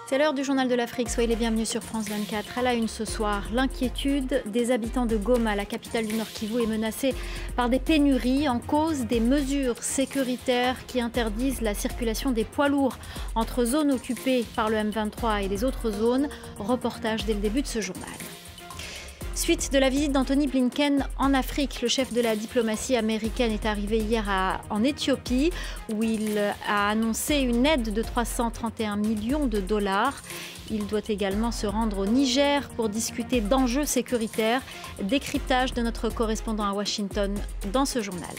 C'est l'heure du journal de l'Afrique, soyez les bienvenus sur France 24. À la une ce soir, l'inquiétude des habitants de Goma, la capitale du Nord Kivu, est menacée par des pénuries en cause des mesures sécuritaires qui interdisent la circulation des poids lourds entre zones occupées par le M23 et les autres zones. Reportage dès le début de ce journal. Suite de la visite d'Anthony Blinken en Afrique, le chef de la diplomatie américaine est arrivé hier en Éthiopie où il a annoncé une aide de 331 millions de dollars. Il doit également se rendre au Niger pour discuter d'enjeux sécuritaires. Décryptage de notre correspondant à Washington dans ce journal.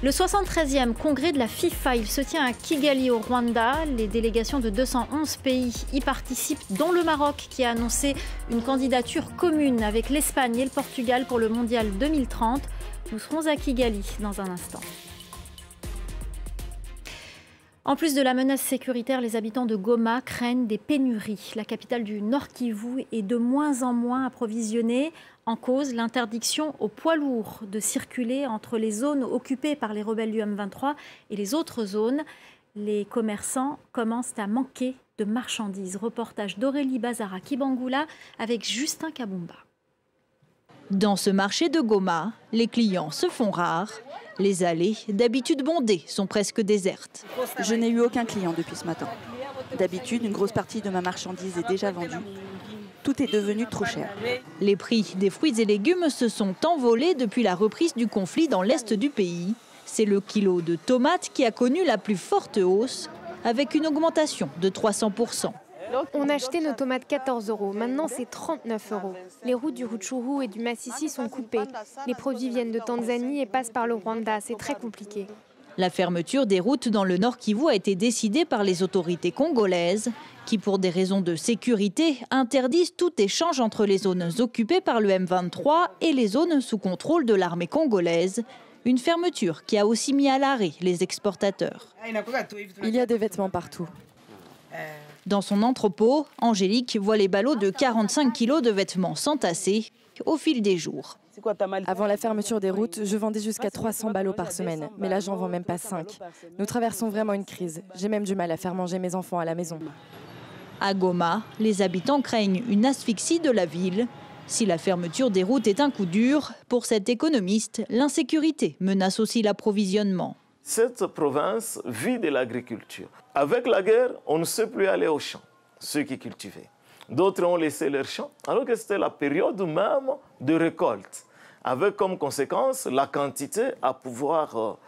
Le 73e congrès de la FIFA, il se tient à Kigali au Rwanda. Les délégations de 211 pays y participent, dont le Maroc qui a annoncé une candidature commune avec l'Espagne et le Portugal pour le Mondial 2030. Nous serons à Kigali dans un instant. En plus de la menace sécuritaire, les habitants de Goma craignent des pénuries. La capitale du Nord Kivu est de moins en moins approvisionnée. En cause, l'interdiction aux poids lourds de circuler entre les zones occupées par les rebelles du M23 et les autres zones. Les commerçants commencent à manquer de marchandises. Reportage d'Aurélie Bazara Kibangula avec Justin Kabumba. Dans ce marché de Goma, les clients se font rares. Les allées, d'habitude bondées, sont presque désertes. Je n'ai eu aucun client depuis ce matin. D'habitude, une grosse partie de ma marchandise est déjà vendue. Tout est devenu trop cher. Les prix des fruits et légumes se sont envolés depuis la reprise du conflit dans l'est du pays. C'est le kilo de tomates qui a connu la plus forte hausse, avec une augmentation de 300%. On a acheté nos tomates 14 €. Maintenant, c'est 39 €. Les routes du Rutshuru et du Masisi sont coupées. Les produits viennent de Tanzanie et passent par le Rwanda. C'est très compliqué. La fermeture des routes dans le Nord Kivu a été décidée par les autorités congolaises qui, pour des raisons de sécurité, interdisent tout échange entre les zones occupées par le M23 et les zones sous contrôle de l'armée congolaise. Une fermeture qui a aussi mis à l'arrêt les exportateurs. Il y a des vêtements partout. Dans son entrepôt, Angélique voit les ballots de 45 kilos de vêtements s'entasser au fil des jours. Avant la fermeture des routes, je vendais jusqu'à 300 ballots par semaine. Mais là, j'en vends même pas 5. Nous traversons vraiment une crise. J'ai même du mal à faire manger mes enfants à la maison. À Goma, les habitants craignent une asphyxie de la ville. Si la fermeture des routes est un coup dur, pour cet économiste, l'insécurité menace aussi l'approvisionnement. Cette province vit de l'agriculture. Avec la guerre, on ne sait plus aller au champ, ceux qui cultivaient. D'autres ont laissé leurs champs, alors que c'était la période même de récolte, avec comme conséquence la quantité à pouvoir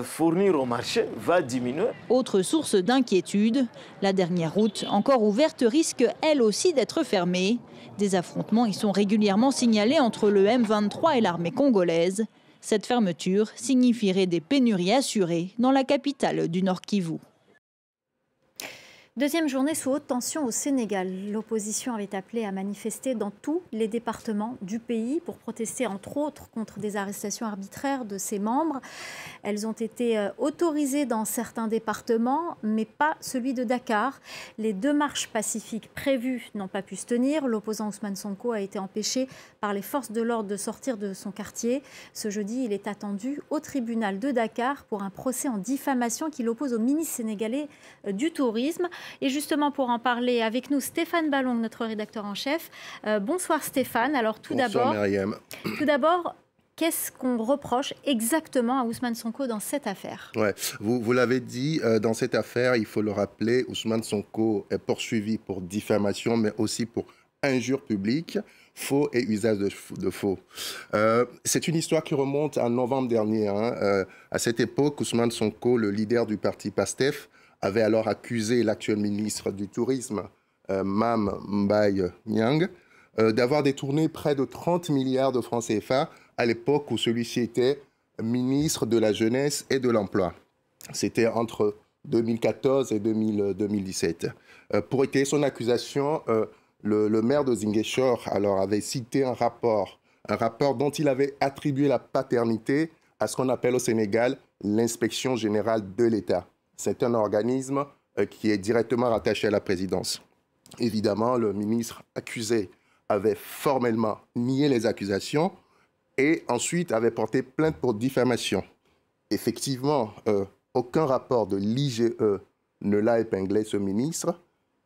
fournir au marché va diminuer. Autre source d'inquiétude, la dernière route encore ouverte risque elle aussi d'être fermée. Des affrontements y sont régulièrement signalés entre le M23 et l'armée congolaise. Cette fermeture signifierait des pénuries assurées dans la capitale du Nord Kivu. Deuxième journée sous haute tension au Sénégal. L'opposition avait appelé à manifester dans tous les départements du pays pour protester entre autres contre des arrestations arbitraires de ses membres. Elles ont été autorisées dans certains départements, mais pas celui de Dakar. Les 2 marches pacifiques prévues n'ont pas pu se tenir. L'opposant Ousmane Sonko a été empêché par les forces de l'ordre de sortir de son quartier. Ce jeudi, il est attendu au tribunal de Dakar pour un procès en diffamation qu'il oppose au ministre sénégalais du Tourisme. Et justement, pour en parler avec nous, Stéphane Ballon, notre rédacteur en chef. Bonsoir Stéphane. Alors tout d'abord, qu'est-ce qu'on reproche exactement à Ousmane Sonko dans cette affaire? Vous l'avez dit, dans cette affaire, il faut le rappeler, Ousmane Sonko est poursuivi pour diffamation, mais aussi pour injure publique, faux et usage de faux. C'est une histoire qui remonte à novembre dernier. À cette époque, Ousmane Sonko, le leader du parti PASTEF, avait alors accusé l'actuel ministre du Tourisme, Mame Mbaye Niang, d'avoir détourné près de 30 milliards de francs CFA à l'époque où celui-ci était ministre de la Jeunesse et de l'Emploi. C'était entre 2014 et 2017. Pour étayer son accusation, le maire de Ziguinchor alors avait cité un rapport dont il avait attribué la paternité à ce qu'on appelle au Sénégal l'inspection générale de l'État. C'est un organisme qui est directement rattaché à la présidence. Évidemment, le ministre accusé avait formellement nié les accusations et ensuite avait porté plainte pour diffamation. Effectivement, aucun rapport de l'IGE ne l'a épinglé, ce ministre,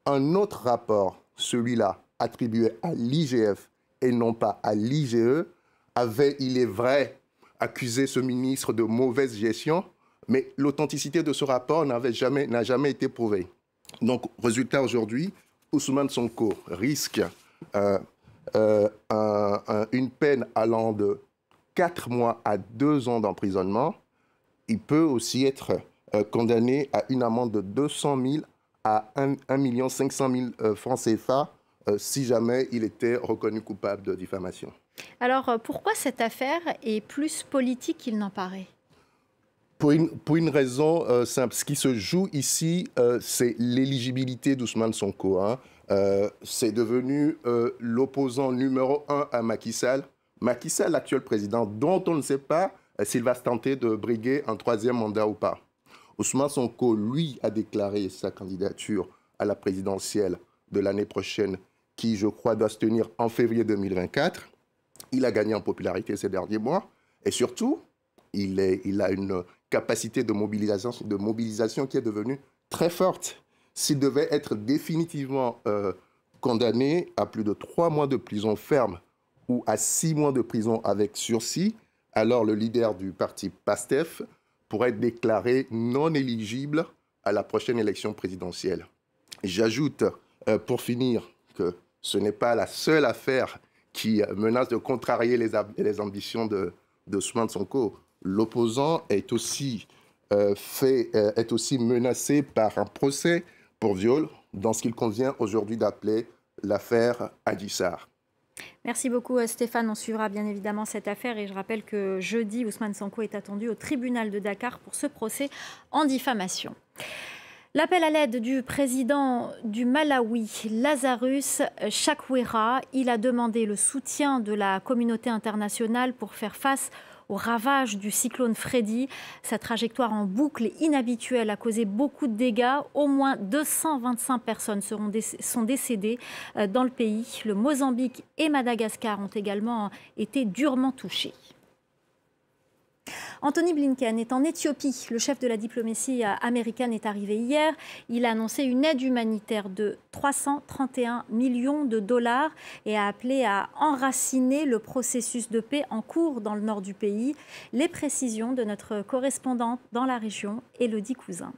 un autre rapport, celui-là attribué à l'IGF et non pas à l'IGE, avait, il est vrai, accusé ce ministre de mauvaise gestion, mais l'authenticité de ce rapport n'a jamais été prouvée. Donc, résultat aujourd'hui, Ousmane Sonko risque une peine allant de 4 mois à 2 ans d'emprisonnement. Il peut aussi être condamné à une amende de 200 000 à 1 500 000 francs CFA si jamais il était reconnu coupable de diffamation. Alors, pourquoi cette affaire est plus politique qu'il n'en paraît ? Pour une raison simple. Ce qui se joue ici, c'est l'éligibilité d'Ousmane Sonko. C'est devenu l'opposant numéro 1 à Macky Sall. Macky Sall, l'actuel président, dont on ne sait pas s'il va se tenter de briguer un 3e mandat ou pas. Ousmane Sonko, lui, a déclaré sa candidature à la présidentielle de l'année prochaine, qui, je crois, doit se tenir en février 2024. Il a gagné en popularité ces derniers mois. Et surtout, il a une capacité de mobilisation qui est devenue très forte. S'il devait être définitivement condamné à plus de 3 mois de prison ferme ou à 6 mois de prison avec sursis, alors le leader du parti PASTEF pourrait être déclaré non éligible à la prochaine élection présidentielle. J'ajoute, pour finir, que ce n'est pas la seule affaire qui menace de contrarier les ambitions de Ousmane Sonko. L'opposant est aussi menacé par un procès pour viol dans ce qu'il convient aujourd'hui d'appeler l'affaire Adji Sarr. Merci beaucoup Stéphane, on suivra bien évidemment cette affaire et je rappelle que jeudi, Ousmane Sonko est attendu au tribunal de Dakar pour ce procès en diffamation. L'appel à l'aide du président du Malawi, Lazarus Chakwera, il a demandé le soutien de la communauté internationale pour faire face aux ravages du cyclone Freddy. Sa trajectoire en boucle inhabituelle a causé beaucoup de dégâts. Au moins 225 personnes sont décédées dans le pays. Le Mozambique et Madagascar ont également été durement touchés. Anthony Blinken est en Éthiopie. Le chef de la diplomatie américaine est arrivé hier. Il a annoncé une aide humanitaire de 331 millions de dollars et a appelé à enraciner le processus de paix en cours dans le nord du pays. Les précisions de notre correspondante dans la région, Élodie Cousin.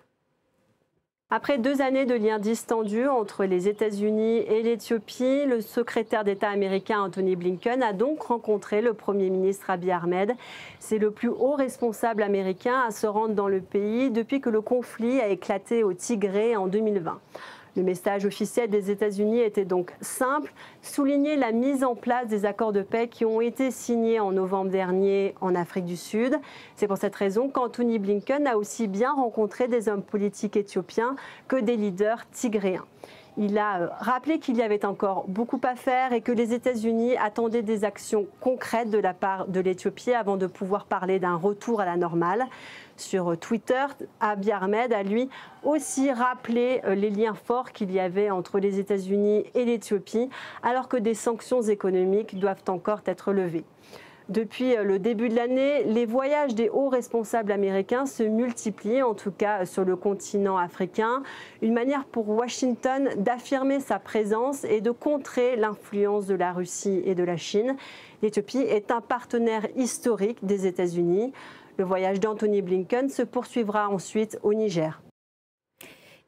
Après 2 années de liens distendus entre les États-Unis et l'Éthiopie, le secrétaire d'État américain Anthony Blinken a donc rencontré le Premier ministre Abiy Ahmed. C'est le plus haut responsable américain à se rendre dans le pays depuis que le conflit a éclaté au Tigré en 2020. Le message officiel des États-Unis était donc simple, souligner la mise en place des accords de paix qui ont été signés en novembre dernier en Afrique du Sud. C'est pour cette raison qu'Anthony Blinken a aussi bien rencontré des hommes politiques éthiopiens que des leaders tigréens. Il a rappelé qu'il y avait encore beaucoup à faire et que les États-Unis attendaient des actions concrètes de la part de l'Éthiopie avant de pouvoir parler d'un retour à la normale. Sur Twitter, Abiy Ahmed a lui aussi rappelé les liens forts qu'il y avait entre les États-Unis et l'Éthiopie, alors que des sanctions économiques doivent encore être levées. Depuis le début de l'année, les voyages des hauts responsables américains se multiplient, en tout cas sur le continent africain. Une manière pour Washington d'affirmer sa présence et de contrer l'influence de la Russie et de la Chine. L'Éthiopie est un partenaire historique des États-Unis. Le voyage d'Anthony Blinken se poursuivra ensuite au Niger.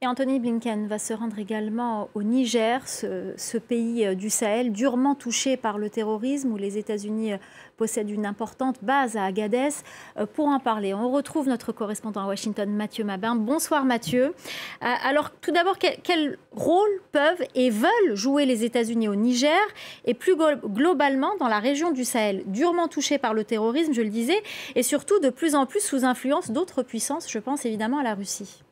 Et Anthony Blinken va se rendre également au Niger, ce pays du Sahel durement touché par le terrorisme où les États-Unis possèdent une importante base à Agadez. Pour en parler, on retrouve notre correspondant à Washington, Mathieu Mabin. Bonsoir Mathieu. Alors tout d'abord, quel rôle peuvent et veulent jouer les États-Unis au Niger et plus globalement dans la région du Sahel, durement touchée par le terrorisme, je le disais, et surtout de plus en plus sous influence d'autres puissances, je pense évidemment à la Russie.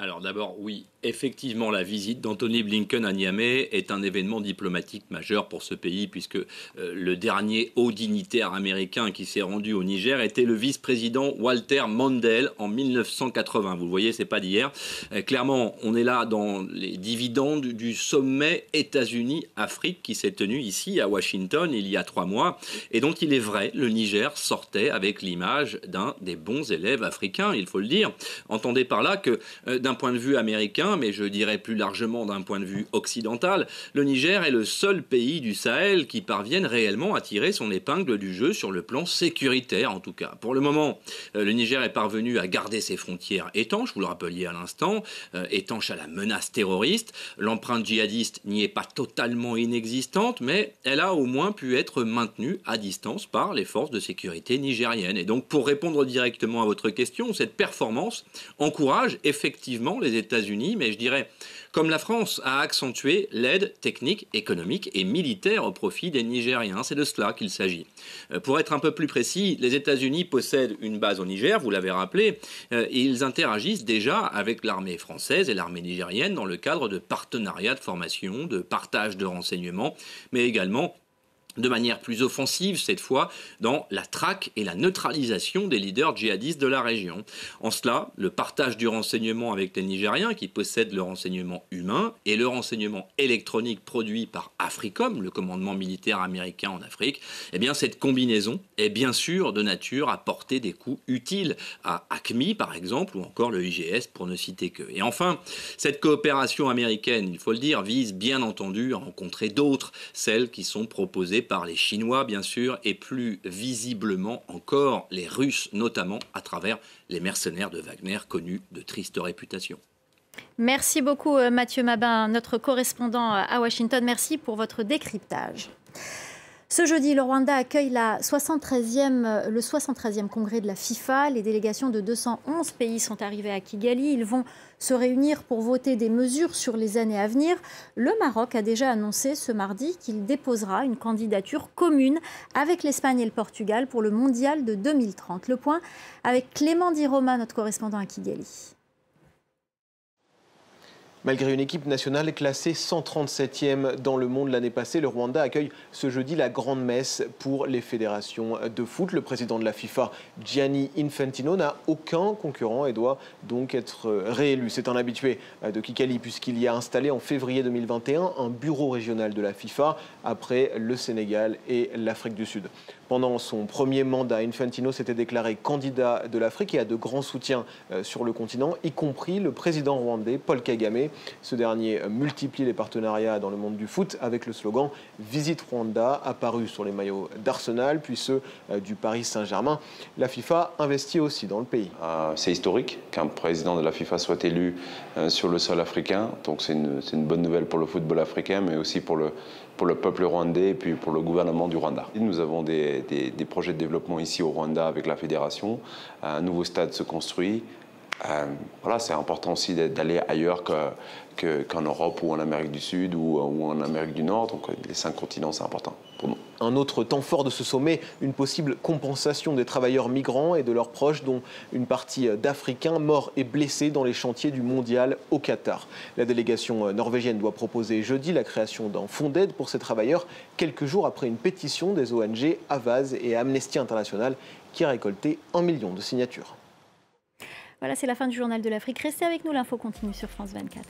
Alors d'abord, oui, effectivement, la visite d'Anthony Blinken à Niamey est un événement diplomatique majeur pour ce pays, puisque le dernier haut dignitaire américain qui s'est rendu au Niger était le vice-président Walter Mondale en 1980. Vous le voyez, c'est pas d'hier. Clairement, on est là dans les dividendes du sommet États-Unis-Afrique qui s'est tenu ici à Washington il y a 3 mois, et dont il est vrai, le Niger sortait avec l'image d'un des bons élèves africains, il faut le dire. Entendez par là que d'un point de vue américain, mais je dirais plus largement d'un point de vue occidental, le Niger est le seul pays du Sahel qui parvienne réellement à tirer son épingle du jeu sur le plan sécuritaire, en tout cas. Pour le moment, le Niger est parvenu à garder ses frontières étanches, vous le rappeliez à l'instant, étanches à la menace terroriste. L'empreinte djihadiste n'y est pas totalement inexistante, mais elle a au moins pu être maintenue à distance par les forces de sécurité nigériennes. Et donc, pour répondre directement à votre question, cette performance encourage effectivement les États-Unis, mais je dirais, comme la France, à accentuer l'aide technique, économique et militaire au profit des Nigériens. C'est de cela qu'il s'agit. Pour être un peu plus précis, les États-Unis possèdent une base au Niger, vous l'avez rappelé, et ils interagissent déjà avec l'armée française et l'armée nigérienne dans le cadre de partenariats de formation, de partage de renseignements, mais également de manière plus offensive cette fois dans la traque et la neutralisation des leaders djihadistes de la région. En cela, le partage du renseignement avec les Nigériens qui possèdent le renseignement humain et le renseignement électronique produit par Africom, le commandement militaire américain en Afrique, eh bien cette combinaison est bien sûr de nature à porter des coups utiles à AQMI par exemple ou encore le IGS pour ne citer que. Et enfin, cette coopération américaine, il faut le dire, vise bien entendu à rencontrer d'autres, celles qui sont proposées par les Chinois, bien sûr, et plus visiblement encore les Russes, notamment à travers les mercenaires de Wagner, connus de triste réputation. Merci beaucoup Mathieu Mabin, notre correspondant à Washington. Merci pour votre décryptage. Ce jeudi, le Rwanda accueille le 73e congrès de la FIFA. Les délégations de 211 pays sont arrivées à Kigali. Ils vont se réunir pour voter des mesures sur les années à venir. Le Maroc a déjà annoncé ce mardi qu'il déposera une candidature commune avec l'Espagne et le Portugal pour le mondial de 2030. Le point avec Clément Di Roma, notre correspondant à Kigali. Malgré une équipe nationale classée 137e dans le monde l'année passée, le Rwanda accueille ce jeudi la grande messe pour les fédérations de foot. Le président de la FIFA, Gianni Infantino, n'a aucun concurrent et doit donc être réélu. C'est un habitué de Kigali puisqu'il y a installé en février 2021 un bureau régional de la FIFA après le Sénégal et l'Afrique du Sud. Pendant son premier mandat, Infantino s'était déclaré candidat de l'Afrique et a de grands soutiens sur le continent, y compris le président rwandais Paul Kagame. Ce dernier multiplie les partenariats dans le monde du foot avec le slogan « Visite Rwanda » apparu sur les maillots d'Arsenal, puis ceux du Paris Saint-Germain. La FIFA investit aussi dans le pays. C'est historique qu'un président de la FIFA soit élu sur le sol africain. Donc c'est une bonne nouvelle pour le football africain, mais aussi pour le peuple rwandais et puis pour le gouvernement du Rwanda. Nous avons des projets de développement ici au Rwanda avec la fédération. Un nouveau stade se construit. Voilà, c'est important aussi d'aller ailleurs qu'en Europe ou en Amérique du Sud ou en Amérique du Nord. Donc les 5 continents, c'est important pour nous. Un autre temps fort de ce sommet, une possible compensation des travailleurs migrants et de leurs proches, dont une partie d'Africains morts et blessés dans les chantiers du mondial au Qatar. La délégation norvégienne doit proposer jeudi la création d'un fonds d'aide pour ces travailleurs, quelques jours après une pétition des ONG Avaaz et Amnesty International qui a récolté 1 million de signatures. Voilà, c'est la fin du Journal de l'Afrique. Restez avec nous, l'info continue sur France 24.